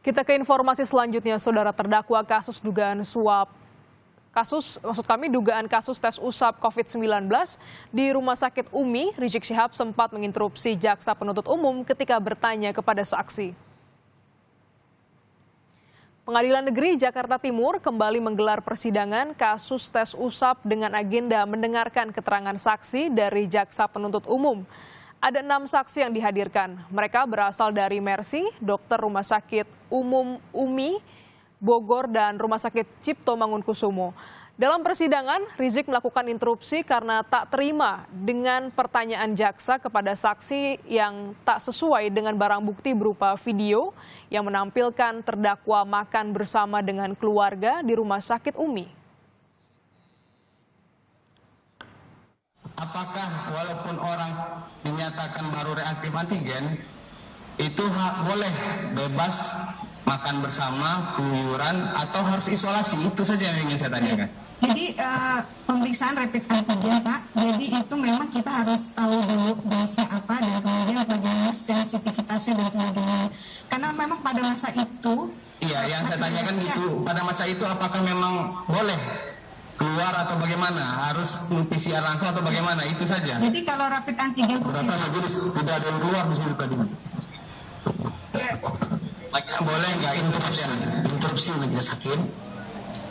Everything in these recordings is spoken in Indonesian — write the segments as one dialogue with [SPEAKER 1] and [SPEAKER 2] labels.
[SPEAKER 1] Kita ke informasi selanjutnya, saudara. Terdakwa kasus dugaan dugaan kasus tes usap COVID-19 di Rumah Sakit UMI, Rizik Syihab sempat menginterupsi jaksa penuntut umum ketika bertanya kepada saksi. Pengadilan Negeri Jakarta Timur kembali menggelar persidangan kasus tes usap dengan agenda mendengarkan keterangan saksi dari jaksa penuntut umum. Ada 6 saksi yang dihadirkan. Mereka berasal dari Mercy, Dokter Rumah Sakit Umum UMI, Bogor, dan Rumah Sakit Cipto Mangunkusumo. Dalam persidangan, Rizik melakukan interupsi karena tak terima dengan pertanyaan jaksa kepada saksi yang tak sesuai dengan barang bukti berupa video yang menampilkan terdakwa makan bersama dengan keluarga di Rumah Sakit UMI.
[SPEAKER 2] Apakah walaupun orang dinyatakan baru reaktif antigen, itu boleh bebas makan bersama, keluyuran, atau harus isolasi? Itu saja yang ingin saya tanyakan.
[SPEAKER 3] Jadi pemeriksaan rapid antigen, Pak, jadi itu memang kita harus tahu dulu dosisnya apa dan kemudian bagaimana sensitivitasnya dan sebagainya. Karena memang pada masa itu...
[SPEAKER 2] Iya, yang saya tanyakan itu, pada masa itu apakah memang boleh keluar atau bagaimana? Harus PCR langsung atau bagaimana? Itu saja.
[SPEAKER 3] Jadi kalau rapid antigen
[SPEAKER 2] tidak ada yang keluar di sini tadi.
[SPEAKER 4] Boleh nggak interupsi majelis hakim?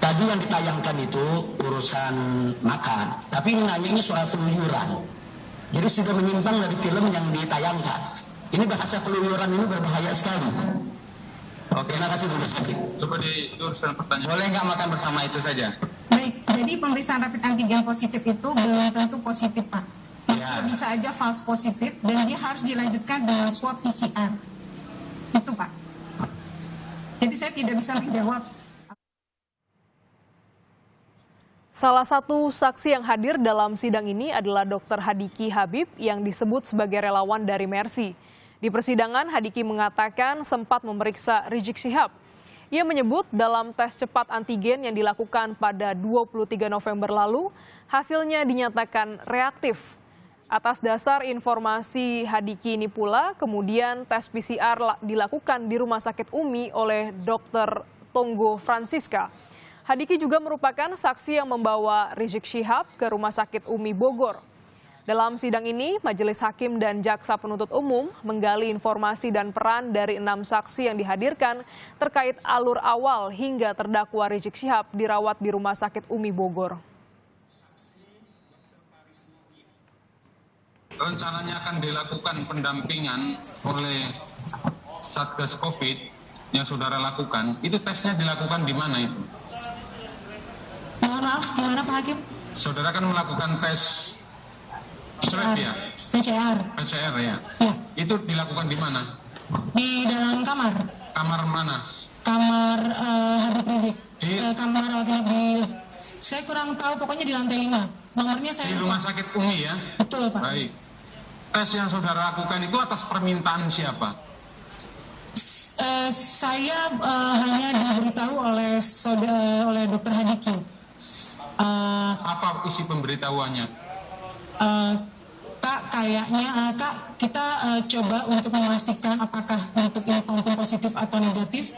[SPEAKER 4] Tadi yang ditayangkan itu urusan makan, tapi ini nanya ini soal keluyuran. Jadi sudah menyimpang dari film yang ditayangkan. Ini bahasa keluyuran ini berbahaya sekali. Oke, terima kasih majelis hakim.
[SPEAKER 2] Coba diuruskan pertanyaan. Boleh nggak makan bersama itu saja?
[SPEAKER 3] Baik, jadi pemeriksaan rapid antigen positif itu belum tentu positif, Pak. Maksudnya bisa aja false positif dan dia harus dilanjutkan dengan swab PCR. Itu, Pak. Jadi saya tidak bisa menjawab.
[SPEAKER 1] Salah satu saksi yang hadir dalam sidang ini adalah Dr. Hadiki Habib yang disebut sebagai relawan dari Mercy. Di persidangan, Hadiki mengatakan sempat memeriksa Rizik Syihab. Ia menyebut dalam tes cepat antigen yang dilakukan pada 23 November lalu, hasilnya dinyatakan reaktif. Atas dasar informasi Hadiki ini pula, kemudian tes PCR dilakukan di Rumah Sakit UMI oleh Dr. Tonggo Francisca. Hadiki juga merupakan saksi yang membawa Rizik Syihab ke Rumah Sakit UMI Bogor. Dalam sidang ini, Majelis Hakim dan Jaksa Penuntut Umum menggali informasi dan peran dari 6 saksi yang dihadirkan terkait alur awal hingga terdakwa Rizik Syihab dirawat di Rumah Sakit UMI Bogor.
[SPEAKER 2] Rencananya akan dilakukan pendampingan oleh Satgas COVID yang saudara lakukan. Itu tesnya dilakukan di mana itu?
[SPEAKER 3] Mohon maaf, gimana Pak Hakim?
[SPEAKER 2] Saudara kan melakukan tes swab ya?
[SPEAKER 3] PCR.
[SPEAKER 2] PCR ya?
[SPEAKER 3] Ya.
[SPEAKER 2] Itu dilakukan di mana?
[SPEAKER 3] Di dalam kamar.
[SPEAKER 2] Kamar mana?
[SPEAKER 3] Kamar Habib Rizik.
[SPEAKER 2] Kamar
[SPEAKER 3] di... Saya kurang tahu, pokoknya di lantai 5. Nomornya saya...
[SPEAKER 2] Di Rumah Sakit UMI ya?
[SPEAKER 3] Betul, Pak.
[SPEAKER 2] Baik. Tes yang saudara lakukan itu atas permintaan siapa?
[SPEAKER 3] Saya hanya diberitahu oleh Dr. Hadiki.
[SPEAKER 2] Apa isi pemberitahuannya?
[SPEAKER 3] Kak, kayaknya Kak, kita coba untuk memastikan apakah untuk ini confirm positif atau negatif.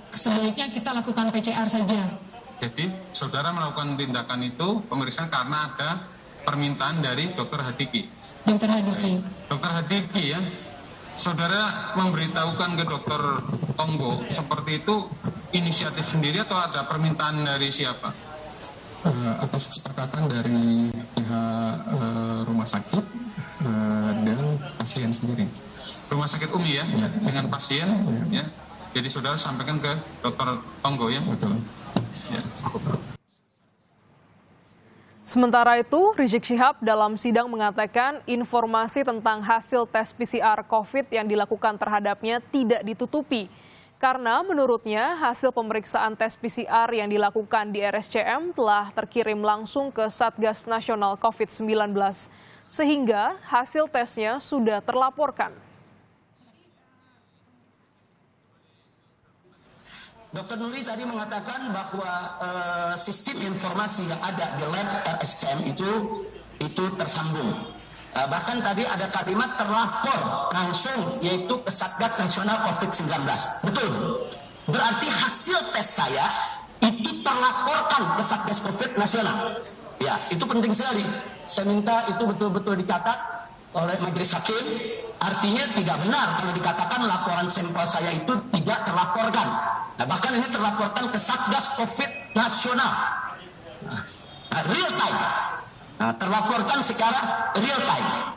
[SPEAKER 3] Sebaiknya kita lakukan PCR saja.
[SPEAKER 2] Jadi saudara melakukan tindakan itu pemeriksaan karena ada permintaan dari Dr. Hadiki.
[SPEAKER 3] Dr. Hadiki.
[SPEAKER 2] Dr. Hadiki ya, saudara memberitahukan ke Dr. Tonggo seperti itu inisiatif sendiri atau ada permintaan dari siapa?
[SPEAKER 5] Atas kesepakatan dari pihak rumah sakit dan pasien sendiri.
[SPEAKER 2] Rumah Sakit UMI ya, dengan pasien ya. Jadi saudara sampaikan ke Dr. Tonggo ya.
[SPEAKER 5] Betul.
[SPEAKER 2] Ya.
[SPEAKER 1] Sementara itu, Rizik Syihab dalam sidang mengatakan informasi tentang hasil tes PCR COVID yang dilakukan terhadapnya tidak ditutupi. Karena menurutnya hasil pemeriksaan tes PCR yang dilakukan di RSCM telah terkirim langsung ke Satgas Nasional COVID-19. Sehingga hasil tesnya sudah terlaporkan.
[SPEAKER 4] Dr. Nuri tadi mengatakan bahwa sistem informasi yang ada di lab RSCM itu tersambung. Bahkan tadi ada kalimat terlapor langsung, yaitu ke Satgas Nasional COVID-19. Betul. Berarti hasil tes saya itu terlaporkan ke Satgas COVID Nasional. Ya, itu penting sekali. Saya minta itu betul-betul dicatat oleh majelis hakim. Artinya tidak benar kalau dikatakan laporan sampel saya itu tidak terlaporkan. Nah, bahkan ini terlaporkan ke Satgas COVID Nasional. Real time. Terlaporkan secara real time.